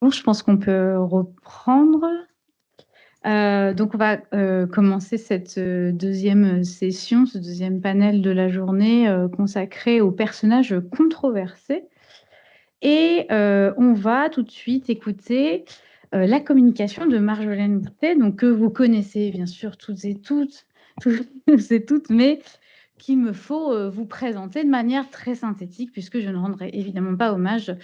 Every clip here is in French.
Bon, je pense qu'on peut reprendre. Donc, on va commencer cette deuxième session, ce deuxième panel de la journée consacré aux personnages controversés. Et on va tout de suite écouter la communication de Marjolaine Boutet, donc, que vous connaissez bien sûr tous et toutes, mais qu'il me faut vous présenter de manière très synthétique, puisque je ne rendrai évidemment pas hommage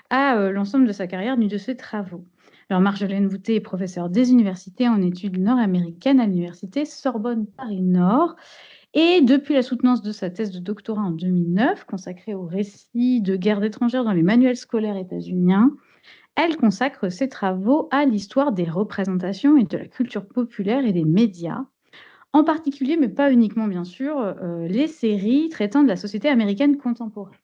à l'ensemble de sa carrière ni de ses travaux. Alors, Marjolaine Boutet est professeure des universités en études nord-américaines à l'université Sorbonne Paris-Nord. Et depuis la soutenance de sa thèse de doctorat en 2009, consacrée au récit de guerres étrangères dans les manuels scolaires états-uniens, elle consacre ses travaux à l'histoire des représentations et de la culture populaire et des médias, en particulier, mais pas uniquement bien sûr, les séries traitant de la société américaine contemporaine.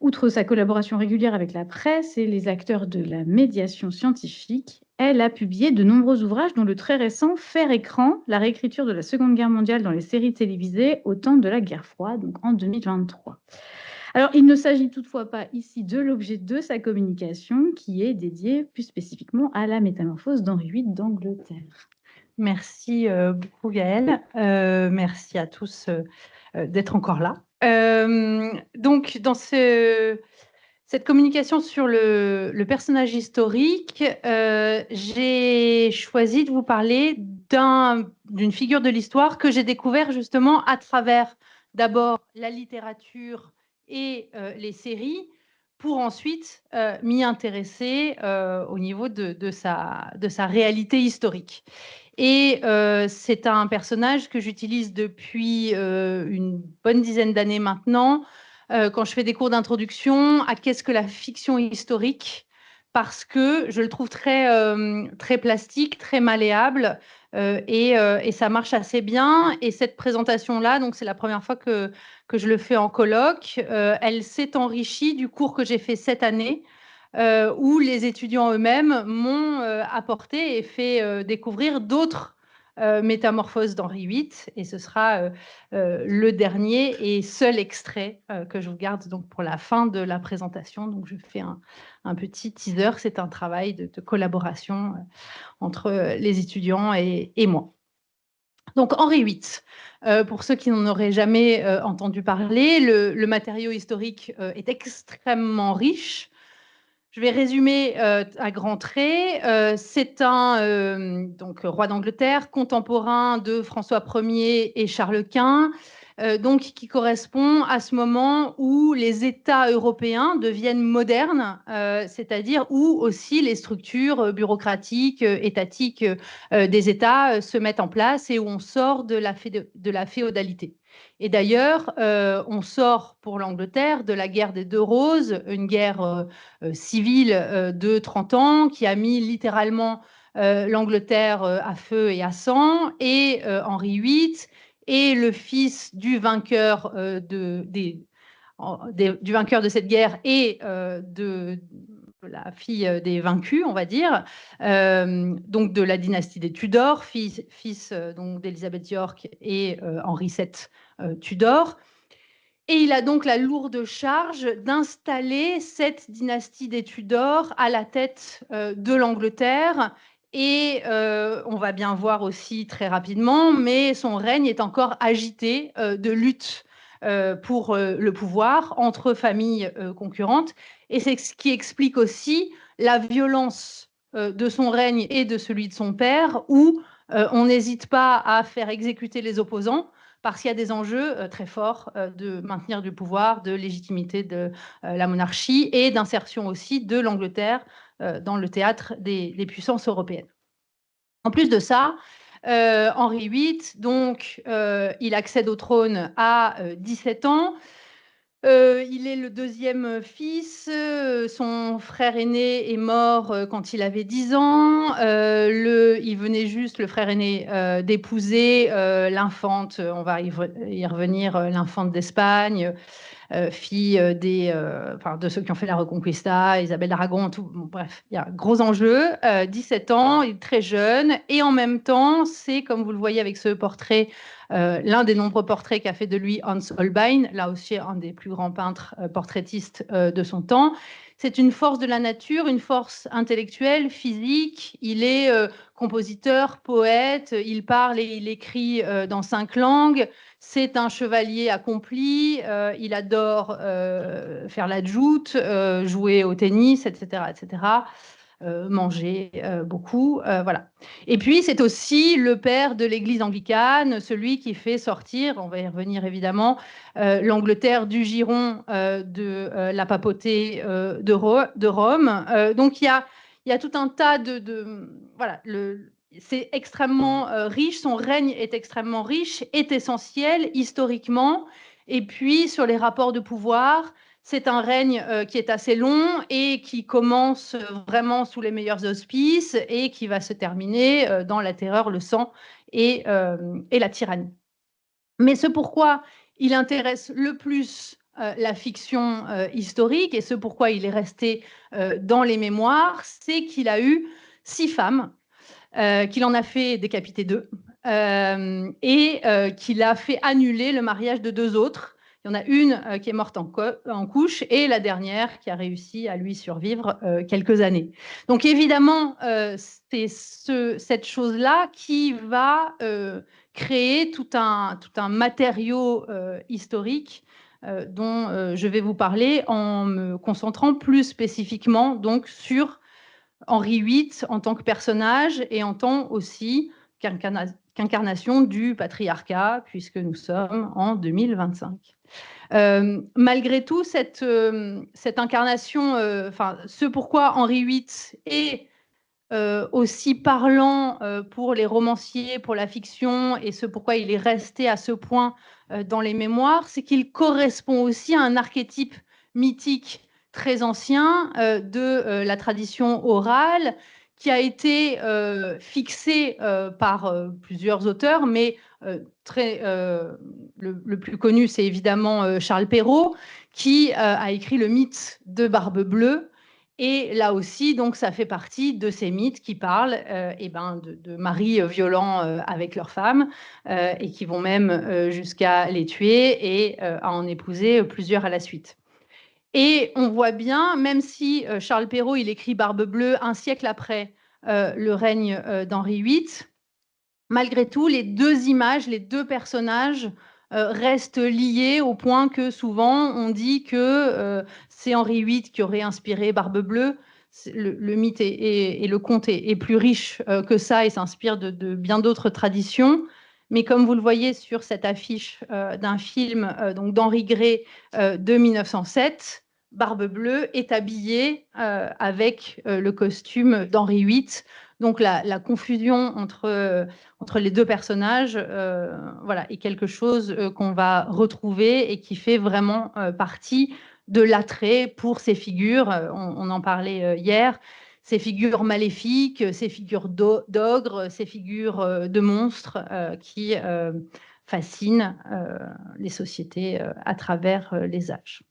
Outre sa collaboration régulière avec la presse et les acteurs de la médiation scientifique, elle a publié de nombreux ouvrages, dont le très récent Faire écran, la réécriture de la Seconde Guerre mondiale dans les séries télévisées au temps de la guerre froide, donc en 2023. Alors, il ne s'agit toutefois pas ici de l'objet de sa communication, qui est dédié plus spécifiquement à la métamorphose d'Henri VIII d'Angleterre. Merci beaucoup Gaëlle, merci à tous d'être encore là. Donc dans cette communication sur le personnage historique, j'ai choisi de vous parler d'une figure de l'histoire que j'ai découvert justement à travers d'abord la littérature et les séries, pour ensuite m'y intéresser au niveau de sa réalité historique. Et c'est un personnage que j'utilise depuis une bonne dizaine d'années maintenant, quand je fais des cours d'introduction à qu'est-ce que la fiction historique, parce que je le trouve très plastique, très malléable, et ça marche assez bien. Et cette présentation-là, donc c'est la première fois que je le fais en colloque, elle s'est enrichie du cours que j'ai fait cette année, où les étudiants eux-mêmes m'ont apporté et fait découvrir d'autres métamorphoses d'Henri VIII, et ce sera le dernier et seul extrait que je vous garde donc pour la fin de la présentation. Donc je fais un petit teaser, c'est un travail de collaboration entre les étudiants et moi. Donc Henri VIII, pour ceux qui n'en auraient jamais entendu parler, le matériau historique est extrêmement riche. Je vais résumer à grands traits. C'est un donc, roi d'Angleterre, contemporain de François Ier et Charles Quint, donc qui correspond à ce moment où les États européens deviennent modernes, c'est-à-dire où aussi les structures bureaucratiques, étatiques des États se mettent en place et où on sort de la féodalité. Et d'ailleurs, on sort pour l'Angleterre de la guerre des Deux Roses, une guerre civile de 30 ans qui a mis littéralement l'Angleterre à feu et à sang. Et Henri VIII est le fils du vainqueur, du vainqueur de cette guerre et de la fille des vaincus, on va dire, donc de la dynastie des Tudors, fils donc d'Élisabeth York et Henri VII Tudor. Et il a donc la lourde charge d'installer cette dynastie des Tudors à la tête de l'Angleterre. Et on va bien voir aussi très rapidement, mais son règne est encore agité de lutte pour le pouvoir entre familles concurrentes. Et c'est ce qui explique aussi la violence de son règne et de celui de son père, où on n'hésite pas à faire exécuter les opposants, parce qu'il y a des enjeux très forts de maintenir du pouvoir, de légitimité de la monarchie et d'insertion aussi de l'Angleterre dans le théâtre des puissances européennes. En plus de ça, Henri VIII, donc, il accède au trône à 17 ans. Il est le deuxième fils. Son frère aîné est mort quand il avait 10 ans. Il venait juste, le frère aîné, d'épouser l'infante, on va y revenir, l'infante d'Espagne. fille de ceux qui ont fait la Reconquista, Isabelle d'Aragon, tout. Bon, bref, il y a un gros enjeu. 17 ans, il est très jeune, et en même temps, c'est, comme vous le voyez avec ce portrait, l'un des nombreux portraits qu'a fait de lui Hans Holbein, là aussi un des plus grands peintres portraitistes de son temps. C'est une force de la nature, une force intellectuelle, physique. Il est compositeur, poète, il parle et il écrit dans 5 langues. C'est un chevalier accompli, il adore faire la joute, jouer au tennis, etc., etc., manger beaucoup, voilà. Et puis, c'est aussi le père de l'Église anglicane, celui qui fait sortir, on va y revenir évidemment, l'Angleterre du giron de la papauté de Rome. Donc, il y a tout un tas voilà, c'est extrêmement riche, son règne est extrêmement riche, est essentiel historiquement, et puis sur les rapports de pouvoir, c'est un règne qui est assez long et qui commence vraiment sous les meilleurs auspices et qui va se terminer dans la terreur, le sang et la tyrannie. Mais ce pourquoi il intéresse le plus la fiction historique et ce pourquoi il est resté dans les mémoires, c'est qu'il a eu 6 femmes, qu'il en a fait décapiter 2 et qu'il a fait annuler le mariage de 2 autres. Il y en a une qui est morte en couche et la dernière qui a réussi à lui survivre quelques années. Donc évidemment, c'est cette chose-là qui va créer tout un matériau historique dont je vais vous parler en me concentrant plus spécifiquement donc sur Henri VIII en tant que personnage et en tant aussi qu'incarnation du patriarcat, puisque nous sommes en 2025. Malgré tout, cette incarnation, ce pourquoi Henri VIII est aussi parlant pour les romanciers, pour la fiction, et ce pourquoi il est resté à ce point dans les mémoires, c'est qu'il correspond aussi à un archétype mythique très ancien de la tradition orale qui a été fixé par plusieurs auteurs, mais le plus connu, c'est évidemment Charles Perrault, qui a écrit le mythe de Barbe Bleue. Et là aussi, donc, ça fait partie de ces mythes qui parlent de maris violents avec leurs femmes et qui vont même jusqu'à les tuer et à en épouser plusieurs à la suite. Et on voit bien, même si Charles Perrault, il écrit Barbe Bleue un siècle après le règne d'Henri VIII, malgré tout, les 2 images, les 2 personnages restent liés au point que souvent on dit que c'est Henri VIII qui aurait inspiré Barbe Bleue. Le mythe et le conte est plus riche que ça et s'inspire de bien d'autres traditions. Mais comme vous le voyez sur cette affiche d'un film d'Henri Gray de 1907, Barbe Bleue est habillée avec le costume d'Henri VIII. Donc la confusion entre les 2 personnages voilà, est quelque chose qu'on va retrouver et qui fait vraiment partie de l'attrait pour ces figures. On en parlait hier. Ces figures maléfiques, ces figures d'ogres, ces figures de monstres qui fascinent les sociétés à travers les âges.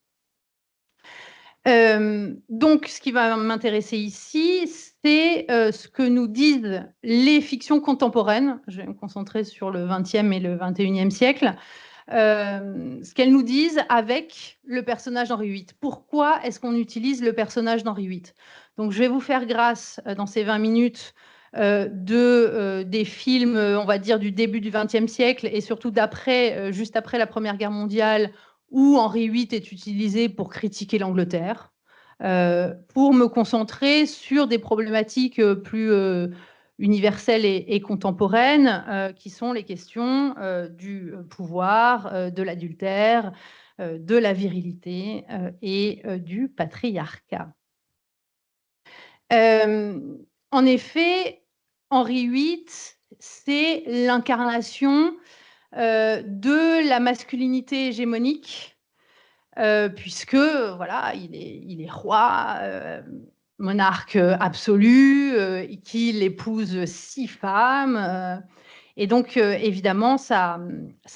Donc, ce qui va m'intéresser ici, c'est ce que nous disent les fictions contemporaines. Je vais me concentrer sur le XXe et le XXIe siècle. Ce qu'elles nous disent avec le personnage d'Henri VIII. Pourquoi est-ce qu'on utilise le personnage d'Henri VIII? Donc, je vais vous faire grâce dans ces 20 minutes des films, on va dire, du début du XXe siècle et surtout juste après la Première Guerre mondiale, où Henri VIII est utilisé pour critiquer l'Angleterre, pour me concentrer sur des problématiques plus universelles et contemporaines, qui sont les questions du pouvoir, de l'adultère, de la virilité et du patriarcat. En effet, Henri VIII, c'est l'incarnation de la masculinité hégémonique, puisque voilà, il est roi, monarque absolu, qu'il épouse 6 femmes, et donc évidemment ça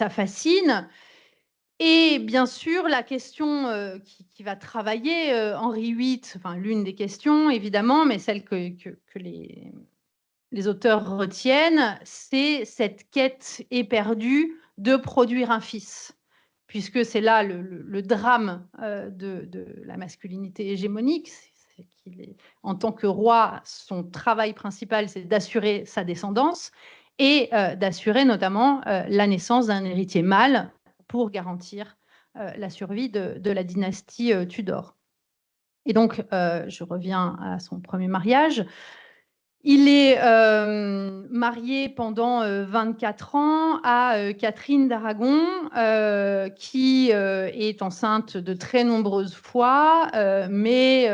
fascine. Et bien sûr, la question qui va travailler Henri VIII, enfin l'une des questions évidemment, mais celle que les auteurs retiennent, c'est cette quête éperdue de produire un fils, puisque c'est là le drame de la masculinité hégémonique. En tant que roi, son travail principal, c'est d'assurer sa descendance et d'assurer notamment la naissance d'un héritier mâle pour garantir la survie de la dynastie Tudor. Et donc, je reviens à son premier mariage. Il est marié pendant 24 ans à Catherine d'Aragon, qui est enceinte de très nombreuses fois, mais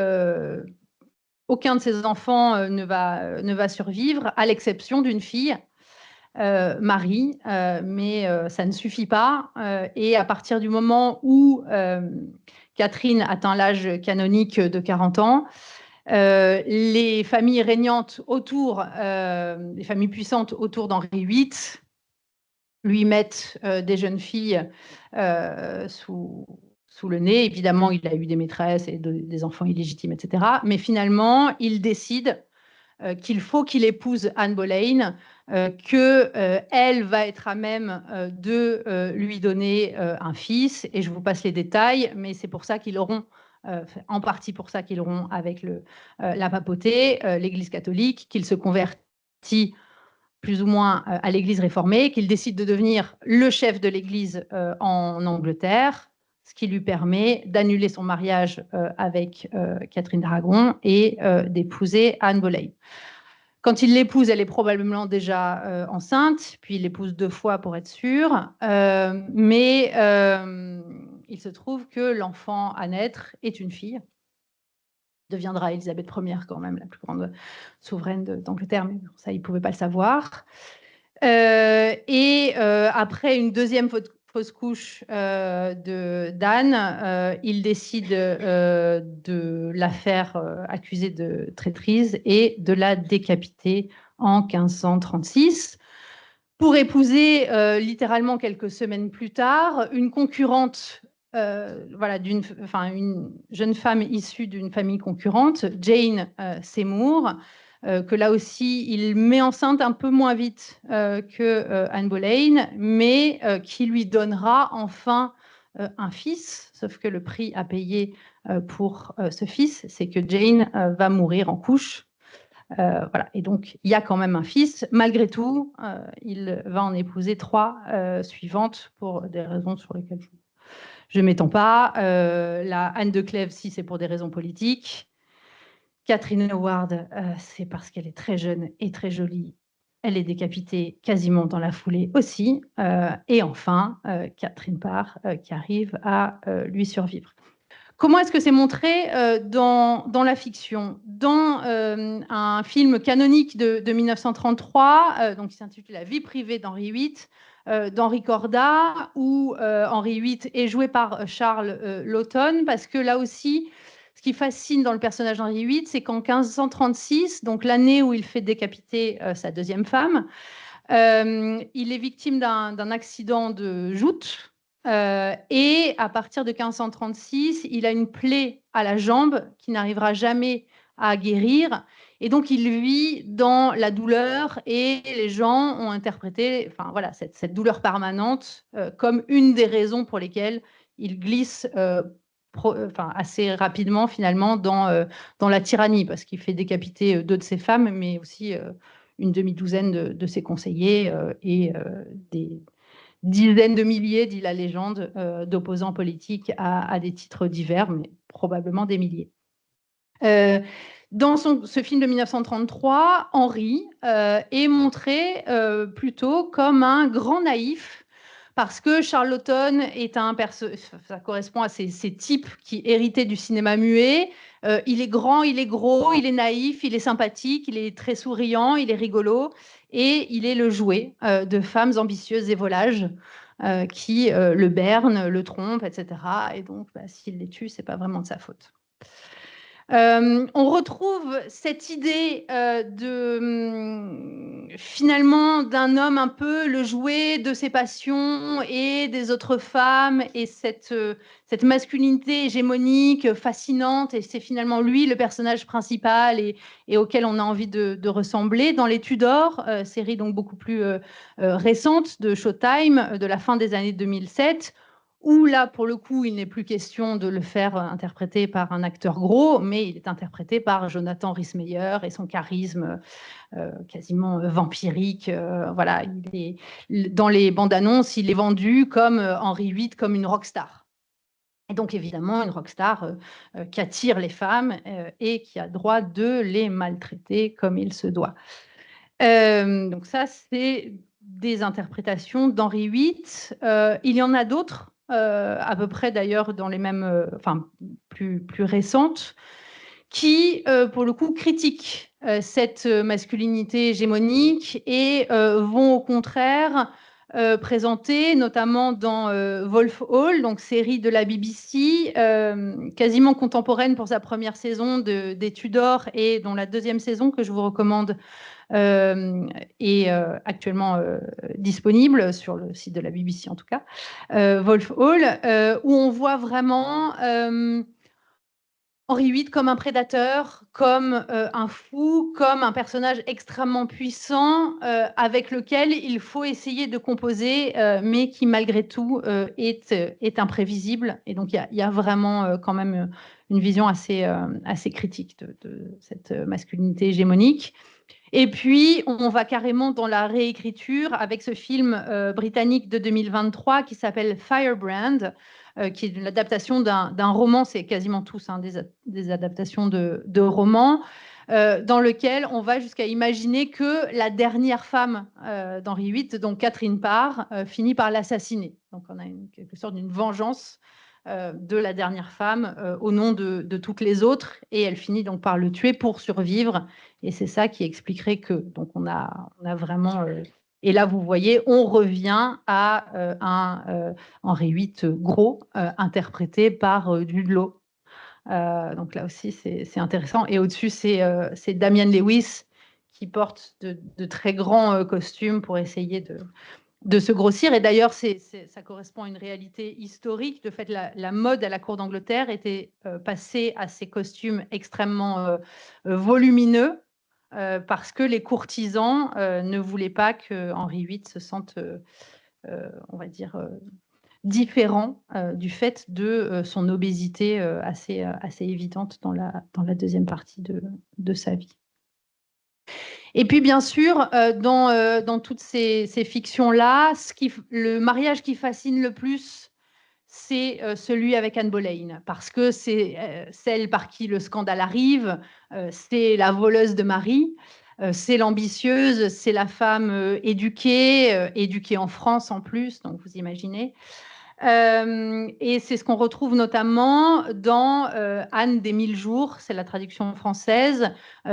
aucun de ses enfants ne va survivre, à l'exception d'une fille, Marie, mais ça ne suffit pas. Et à partir du moment où Catherine atteint l'âge canonique de 40 ans, les familles régnantes autour, les familles puissantes autour d'Henri VIII, lui mettent des jeunes filles sous le nez. Évidemment, il a eu des maîtresses et des enfants illégitimes, etc. Mais finalement, il décide qu'il faut qu'il épouse Anne Boleyn, qu'elle va être à même de lui donner un fils. Et je vous passe les détails, mais c'est pour ça qu'ils auront, en partie pour ça qu'ils auront avec la papauté, l'Église catholique, qu'il se convertit plus ou moins à l'Église réformée, qu'il décide de devenir le chef de l'Église en Angleterre, ce qui lui permet d'annuler son mariage avec Catherine d'Aragon et d'épouser Anne Boleyn. Quand il l'épouse, elle est probablement déjà enceinte, puis il l'épouse 2 fois pour être sûr, mais il se trouve que l'enfant à naître est une fille, deviendra Élisabeth Ier quand même, la plus grande souveraine d'Angleterre, mais ça, il ne pouvait pas le savoir. Et après une deuxième fausse couche d'Anne, il décide de la faire accuser de traîtrise et de la décapiter en 1536 pour épouser littéralement quelques semaines plus tard une concurrente, voilà, une jeune femme issue d'une famille concurrente, Jane Seymour, que là aussi, il met enceinte un peu moins vite que Anne Boleyn, mais qui lui donnera enfin un fils, sauf que le prix à payer pour ce fils, c'est que Jane va mourir en couche. Voilà. Et donc, il y a quand même un fils. Malgré tout, il va en épouser 3 suivantes pour des raisons sur lesquelles je ne m'étends pas. La Anne de Clèves, si c'est pour des raisons politiques. Catherine Howard, c'est parce qu'elle est très jeune et très jolie. Elle est décapitée quasiment dans la foulée aussi. Et enfin, Catherine Parr, qui arrive à lui survivre. Comment est-ce que c'est montré dans la fiction? Dans un film canonique de 1933, donc, qui s'intitule La vie privée d'Henri VIII, d'Henri Cordat, où Henri VIII est joué par Charles Laughton, parce que là aussi, ce qui fascine dans le personnage d'Henri VIII, c'est qu'en 1536, donc l'année où il fait décapiter sa deuxième femme, il est victime d'un accident de joute. Et à partir de 1536, il a une plaie à la jambe qui n'arrivera jamais à guérir. Et donc, il vit dans la douleur et les gens ont interprété, enfin, voilà, cette douleur permanente comme une des raisons pour lesquelles il glisse assez rapidement, finalement, dans la tyrannie, parce qu'il fait décapiter 2 de ses femmes, mais aussi une demi-douzaine de ses conseillers et des dizaines de milliers, dit la légende, d'opposants politiques à des titres divers, mais probablement des milliers. Dans ce film de 1933, Henri est montré plutôt comme un grand naïf, parce que Charles Laughton est ça correspond à ces types qui héritaient du cinéma muet. Il est grand, il est gros, il est naïf, il est sympathique, il est très souriant, il est rigolo, et il est le jouet de femmes ambitieuses et volages qui le bernent, le trompent, etc. Et donc, s'il les tue, c'est pas vraiment de sa faute. On retrouve cette idée finalement d'un homme un peu le jouet de ses passions et des autres femmes, et cette masculinité hégémonique fascinante, et c'est finalement lui le personnage principal et auquel on a envie de ressembler. Dans Les Tudors, série donc beaucoup plus récente de Showtime, de la fin des années 2007, où là, pour le coup, il n'est plus question de le faire interpréter par un acteur gros, mais il est interprété par Jonathan Rhys-Meyer et son charisme quasiment vampirique. Voilà, dans les bandes annonces, il est vendu comme Henri VIII, comme une rockstar. Et donc, évidemment, une rockstar qui attire les femmes et qui a droit de les maltraiter comme il se doit. Donc ça, c'est des interprétations d'Henri VIII. Il y en a d'autres, à peu près d'ailleurs dans les mêmes, enfin plus récentes, qui, pour le coup, critiquent cette masculinité hégémonique et vont au contraire présenter, notamment dans Wolf Hall, donc série de la BBC, quasiment contemporaine pour sa première saison des Tudors et dont la deuxième saison, que je vous recommande, est actuellement disponible sur le site de la BBC en tout cas, Wolf Hall, où on voit vraiment Henri VIII comme un prédateur, comme un fou, comme un personnage extrêmement puissant avec lequel il faut essayer de composer, mais qui malgré tout est imprévisible. Et donc il y a vraiment quand même une vision assez critique de cette masculinité hégémonique. Et puis, on va carrément dans la réécriture avec ce film britannique de 2023 qui s'appelle Firebrand, qui est l'adaptation d'un roman, c'est quasiment tous des adaptations de romans, dans lequel on va jusqu'à imaginer que la dernière femme d'Henri VIII, donc Catherine Parr, finit par l'assassiner. Donc on a quelque sorte d'une vengeance de la dernière femme au nom de toutes les autres, et elle finit donc par le tuer pour survivre. Et c'est ça qui expliquerait que. Donc on a vraiment. Et là, vous voyez, on revient à un Henri VIII gros, interprété par Ludlow. Donc là aussi, c'est intéressant. Et au-dessus, c'est Damian Lewis qui porte de très grands costumes pour essayer de se grossir. Et d'ailleurs, ça correspond à une réalité historique. De fait, la mode à la cour d'Angleterre était passée à ces costumes extrêmement volumineux, parce que les courtisans ne voulaient pas que Henri VIII se sente, on va dire, différent du fait de son obésité assez évidente dans la deuxième partie de sa vie. Et puis, bien sûr, dans toutes ces fictions-là, le mariage qui fascine le plus, c'est celui avec Anne Boleyn, parce que c'est celle par qui le scandale arrive, c'est la voleuse de mari, c'est l'ambitieuse, c'est la femme éduquée en France en plus, donc vous imaginez. Et c'est ce qu'on retrouve notamment dans Anne des 1000 jours, c'est la traduction française,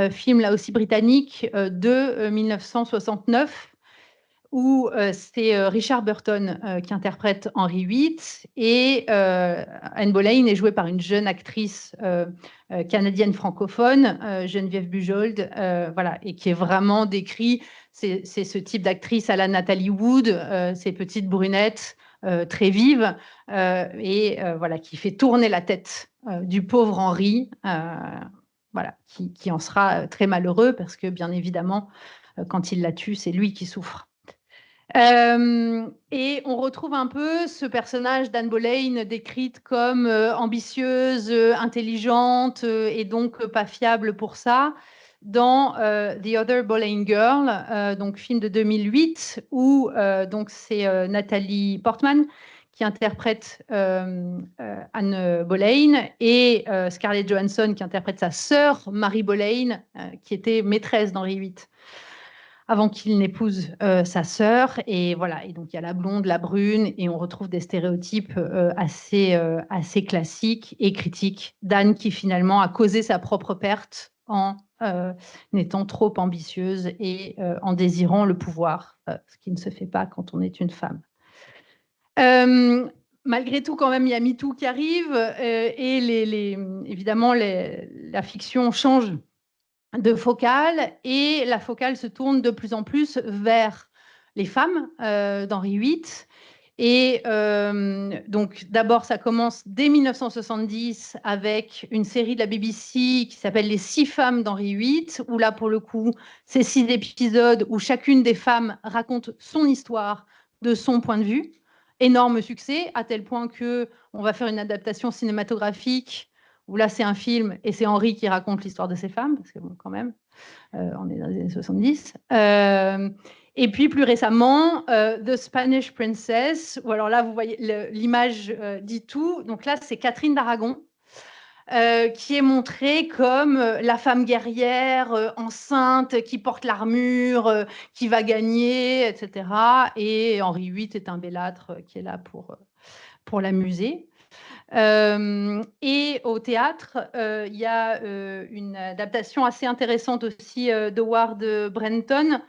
film là aussi britannique de 1969, où c'est Richard Burton qui interprète Henri VIII, et Anne Boleyn est jouée par une jeune actrice canadienne francophone, Geneviève Bujold, voilà, et qui est vraiment décrit, c'est ce type d'actrice à la Nathalie Wood, ces petites brunettes très vives, et voilà, qui fait tourner la tête du pauvre Henri, voilà, qui en sera très malheureux, parce que bien évidemment, quand il la tue, c'est lui qui souffre. Et on retrouve un peu ce personnage d'Anne Boleyn décrite comme ambitieuse, intelligente et donc pas fiable pour ça, dans The Other Boleyn Girl, donc film de 2008, où donc c'est Nathalie Portman qui interprète Anne Boleyn, et Scarlett Johansson qui interprète sa sœur Mary Boleyn, qui était maîtresse d'Henri VIII avant qu'il n'épouse sa sœur. Et voilà, et donc il y a la blonde, la brune, et on retrouve des stéréotypes assez classiques et critiques d'Anne, qui finalement a causé sa propre perte en étant trop ambitieuse et en désirant le pouvoir, ce qui ne se fait pas quand on est une femme. malgré tout, quand même, il y a MeToo qui arrive et évidemment, la fiction change de focale et la focale se tourne de plus en plus vers les femmes d'Henri VIII. Et donc, d'abord, ça commence dès 1970 avec une série de la BBC qui s'appelle Les 6 femmes d'Henri VIII, où là, pour le coup, c'est 6 épisodes où chacune des femmes raconte son histoire de son point de vue. Énorme succès, à tel point qu'on va faire une adaptation cinématographique où là, c'est un film et c'est Henri qui raconte l'histoire de ces femmes, parce que bon, quand même, on est dans les années 70. Et puis, plus récemment, The Spanish Princess, où alors là, vous voyez, l'image dit tout. Donc là, c'est Catherine d'Aragon, qui est montrée comme la femme guerrière, enceinte, qui porte l'armure, qui va gagner, etc. Et Henri VIII est un bellâtre qui est là pour l'amuser. Et au théâtre, il y a une adaptation assez intéressante aussi d'Howard Brenton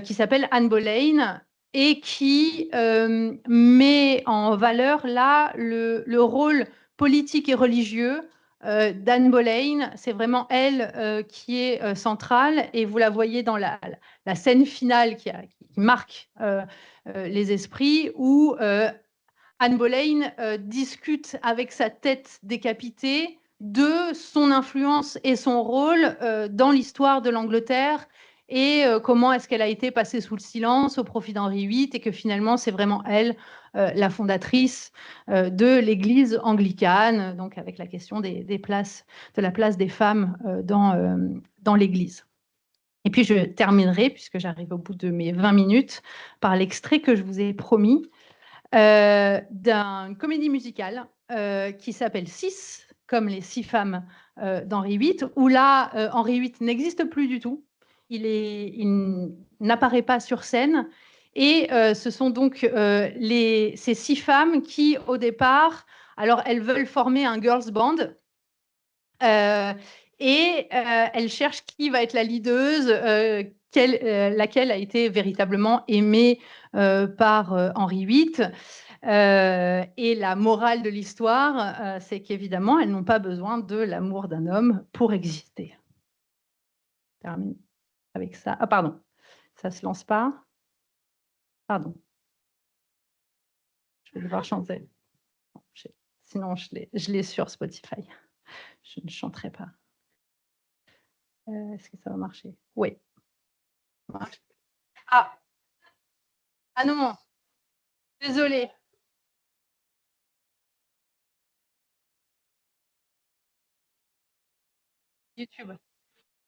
qui s'appelle Anne Boleyn et qui met en valeur là le rôle politique et religieux d'Anne Boleyn. C'est vraiment elle qui est centrale et vous la voyez dans la scène finale qui marque les esprits où Anne Boleyn discute avec sa tête décapitée de son influence et son rôle dans l'histoire de l'Angleterre et comment est-ce qu'elle a été passée sous le silence au profit d'Henri VIII et que finalement c'est vraiment elle la fondatrice de l'Église anglicane, donc avec la question de la place des femmes dans l'Église. Et puis je terminerai, puisque j'arrive au bout de mes 20 minutes, par l'extrait que je vous ai promis d'une comédie musicale qui s'appelle Six, comme les 6 femmes d'Henri VIII, où là, Henri VIII n'existe plus du tout. Il n'apparaît pas sur scène. Et ce sont donc ces 6 femmes qui, au départ, alors elles veulent former un girls band. Et elles cherchent qui va être la leaduse, laquelle a été véritablement aimée par Henri VIII. Et la morale de l'histoire, c'est qu'évidemment, elles n'ont pas besoin de l'amour d'un homme pour exister. Je termine avec ça. Ah, pardon, ça ne se lance pas. Pardon. Je vais devoir chanter. Sinon, je l'ai sur Spotify. Je ne chanterai pas. Est-ce que ça va marcher? Oui. Ah. Ah non. Désolée. YouTube.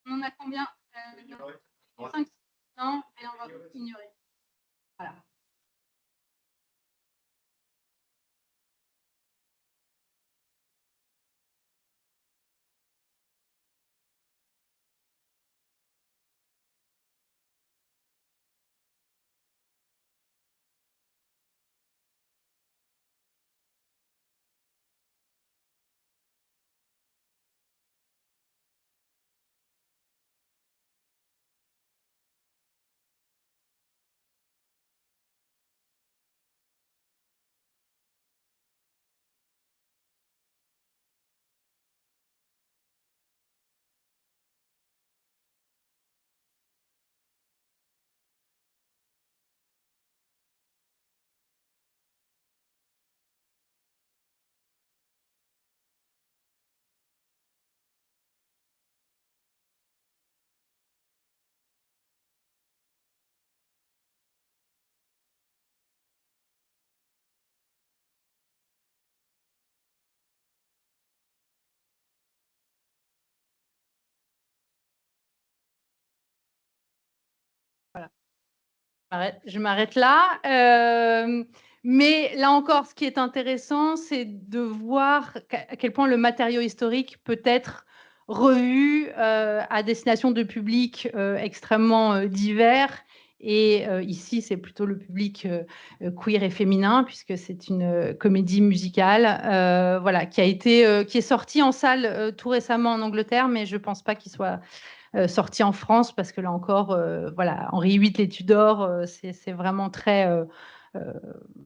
On en a combien 5. Non, et on va ignorer. Voilà. Voilà. Je m'arrête là. Mais là encore, ce qui est intéressant, c'est de voir à quel point le matériau historique peut être revu à destination de publics extrêmement divers. Et ici, c'est plutôt le public queer et féminin, puisque c'est une comédie musicale voilà, qui est sortie en salle tout récemment en Angleterre, mais je ne pense pas qu'il soit sorti en France, parce que là encore, voilà, Henri VIII, les Tudors, c'est vraiment très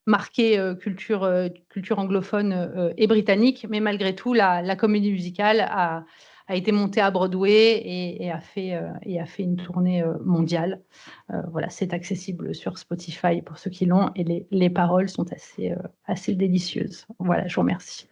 marqué culture anglophone et britannique, mais malgré tout, la comédie musicale a été montée à Broadway et a fait une tournée mondiale. Voilà, c'est accessible sur Spotify pour ceux qui l'ont, et les paroles sont assez délicieuses. Voilà, je vous remercie.